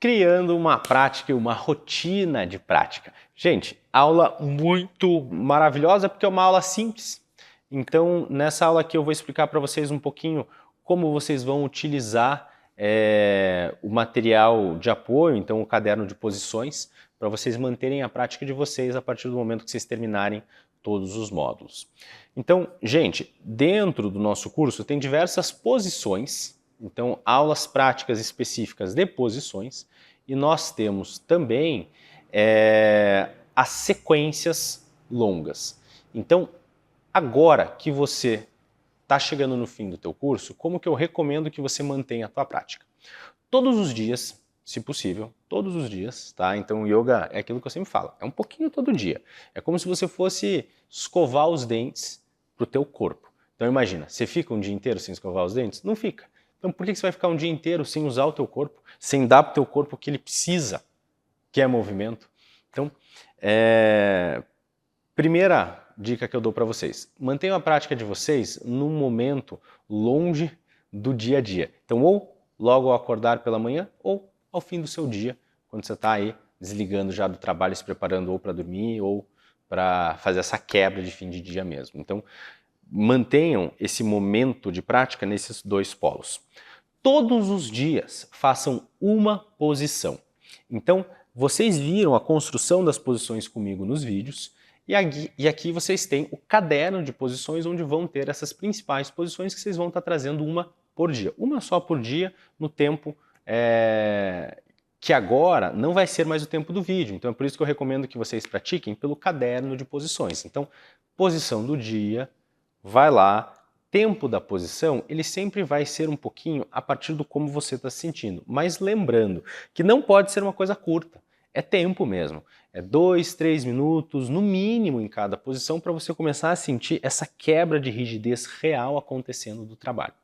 criando uma prática e uma rotina de prática. Gente, aula muito maravilhosa porque é uma aula simples. Então, nessa aula aqui eu vou explicar para vocês um pouquinho como vocês vão utilizar o material de apoio, então o caderno de posições, para vocês manterem a prática de vocês a partir do momento que vocês terminarem todos os módulos. Então, gente, dentro do nosso curso tem diversas posições, então aulas práticas específicas de posições, e nós temos também as sequências longas. Então, agora que você está chegando no fim do teu curso, como que eu recomendo que você mantenha a tua prática? Todos os dias, se possível, todos os dias, tá? Então, yoga é aquilo que eu sempre falo, é um pouquinho todo dia. É como se você fosse escovar os dentes para o teu corpo. Então, imagina, você fica um dia inteiro sem escovar os dentes? Não fica. Então, por que você vai ficar um dia inteiro sem usar o teu corpo, sem dar para o teu corpo o que ele precisa, que é movimento? Então, primeira dica que eu dou para vocês, mantenham a prática de vocês num momento longe do dia a dia. Então, ou logo ao acordar pela manhã, ou ao fim do seu dia, quando você está aí desligando já do trabalho, se preparando ou para dormir, ou para fazer essa quebra de fim de dia mesmo. Então, mantenham esse momento de prática nesses dois polos. Todos os dias, façam uma posição. Então, vocês viram a construção das posições comigo nos vídeos, e aqui vocês têm o caderno de posições onde vão ter essas principais posições que vocês vão estar trazendo uma por dia. Uma só por dia no tempo que agora não vai ser mais o tempo do vídeo. Então é por isso que eu recomendo que vocês pratiquem pelo caderno de posições. Então, posição do dia, vai lá. Tempo da posição, ele sempre vai ser um pouquinho a partir do como você está se sentindo. Mas lembrando que não pode ser uma coisa curta. É tempo mesmo. É 2, 3 minutos, no mínimo, em cada posição, para você começar a sentir essa quebra de rigidez real acontecendo do trabalho.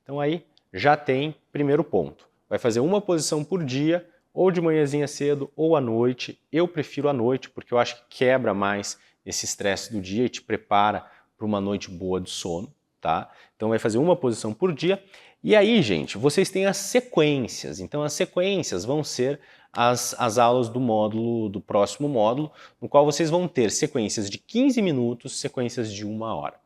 Então aí já tem primeiro ponto. Vai fazer uma posição por dia, ou de manhãzinha cedo, ou à noite. Eu prefiro à noite, porque eu acho que quebra mais esse estresse do dia e te prepara para uma noite boa de sono. Tá? Então vai fazer uma posição por dia. E aí, gente, vocês têm as sequências. Então as sequências vão ser as aulas do próximo módulo, no qual vocês vão ter sequências de 15 minutos, sequências de 1 hora.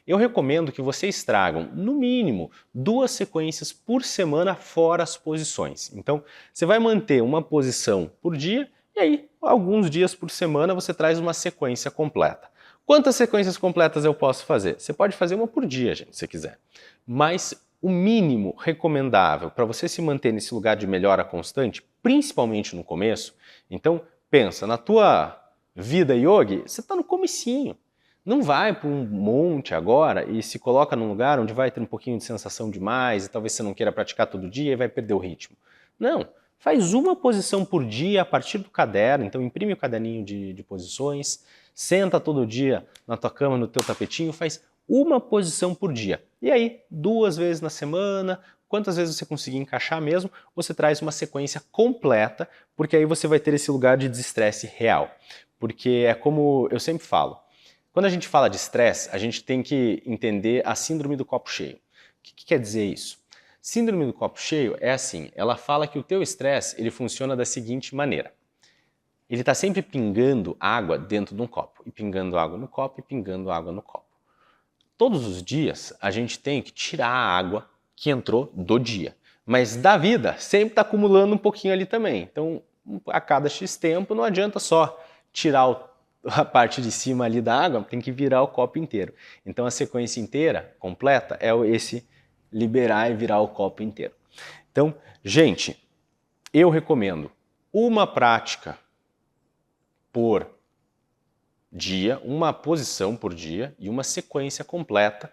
Eu recomendo que vocês tragam, no mínimo, 2 sequências por semana fora as posições. Então, você vai manter uma posição por dia e aí, alguns dias por semana, você traz uma sequência completa. Quantas sequências completas eu posso fazer? Você pode fazer uma por dia, gente, se quiser. Mas o mínimo recomendável para você se manter nesse lugar de melhora constante, principalmente no começo, então pensa, na tua vida yogi, você está no comecinho. Não vai para um monte agora e se coloca num lugar onde vai ter um pouquinho de sensação demais e talvez você não queira praticar todo dia e vai perder o ritmo. Não, faz uma posição por dia a partir do caderno, então imprime o caderninho de posições, senta todo dia na tua cama, no teu tapetinho, faz uma posição por dia. E aí, 2 vezes na semana, quantas vezes você conseguir encaixar mesmo, você traz uma sequência completa, porque aí você vai ter esse lugar de desestresse real. Porque é como eu sempre falo, quando a gente fala de estresse, a gente tem que entender a síndrome do copo cheio. O que quer dizer isso? Síndrome do copo cheio é assim, ela fala que o teu estresse ele funciona da seguinte maneira. Ele está sempre pingando água dentro de um copo, e pingando água no copo, e pingando água no copo. Todos os dias a gente tem que tirar a água que entrou do dia. Mas da vida sempre está acumulando um pouquinho ali também. Então, a cada X tempo não adianta só tirar a parte de cima ali da água, tem que virar o copo inteiro. Então a sequência inteira, completa, é esse liberar e virar o copo inteiro. Então, gente, eu recomendo uma prática por dia, uma posição por dia e uma sequência completa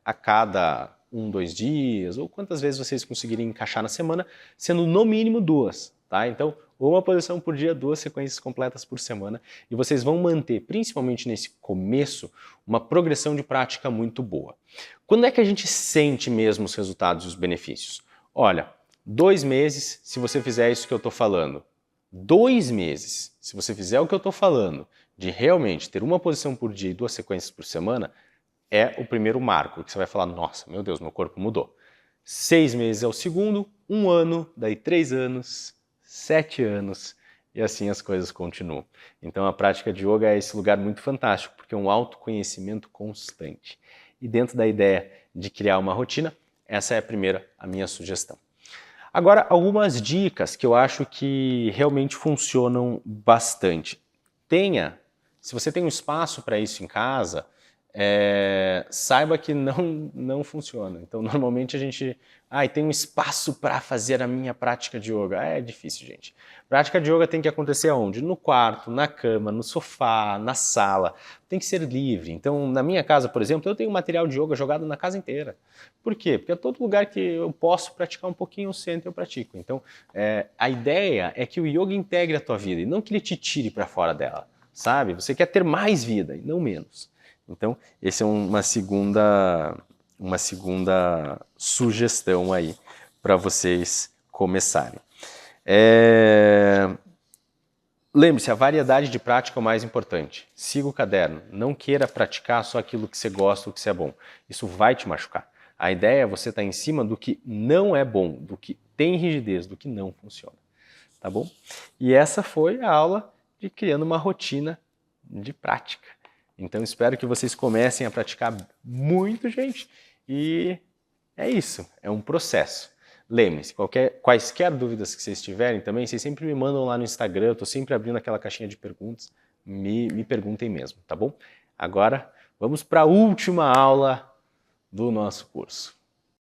a cada 1, 2 dias, ou quantas vezes vocês conseguirem encaixar na semana, sendo no mínimo 2, tá? Então, uma posição por dia, 2 sequências completas por semana, e vocês vão manter, principalmente nesse começo, uma progressão de prática muito boa. Quando é que a gente sente mesmo os resultados e os benefícios? Olha, 2 meses, se você fizer isso que eu estou falando, 2 meses, se você fizer o que eu estou falando, de realmente ter uma posição por dia e 2 sequências por semana, é o primeiro marco, que você vai falar, nossa, meu Deus, meu corpo mudou. 6 meses é o segundo, 1 ano, daí 3 anos, 7 anos, e assim as coisas continuam. Então a prática de yoga é esse lugar muito fantástico, porque é um autoconhecimento constante. E dentro da ideia de criar uma rotina, essa é a minha sugestão. Agora, algumas dicas que eu acho que realmente funcionam bastante. Se você tem um espaço para isso em casa, saiba que não funciona. Então, normalmente a gente... tem um espaço para fazer a minha prática de yoga. É difícil, gente. Prática de yoga tem que acontecer aonde? No quarto, na cama, no sofá, na sala. Tem que ser livre. Então, na minha casa, por exemplo, eu tenho material de yoga jogado na casa inteira. Por quê? Porque a todo lugar que eu posso praticar um pouquinho, eu sento e eu pratico. Então, a ideia é que o yoga integre a tua vida e não que ele te tire para fora dela, sabe? Você quer ter mais vida e não menos. Então, essa é uma segunda sugestão aí para vocês começarem. Lembre-se, a variedade de prática é o mais importante. Siga o caderno. Não queira praticar só aquilo que você gosta, o que você é bom. Isso vai te machucar. A ideia é você estar em cima do que não é bom, do que tem rigidez, do que não funciona. Tá bom? E essa foi a aula de criando uma rotina de prática. Então espero que vocês comecem a praticar muito, gente. E é isso, é um processo. Lembre-se, quaisquer dúvidas que vocês tiverem também, vocês sempre me mandam lá no Instagram, eu estou sempre abrindo aquela caixinha de perguntas, me perguntem mesmo, tá bom? Agora, vamos para a última aula do nosso curso.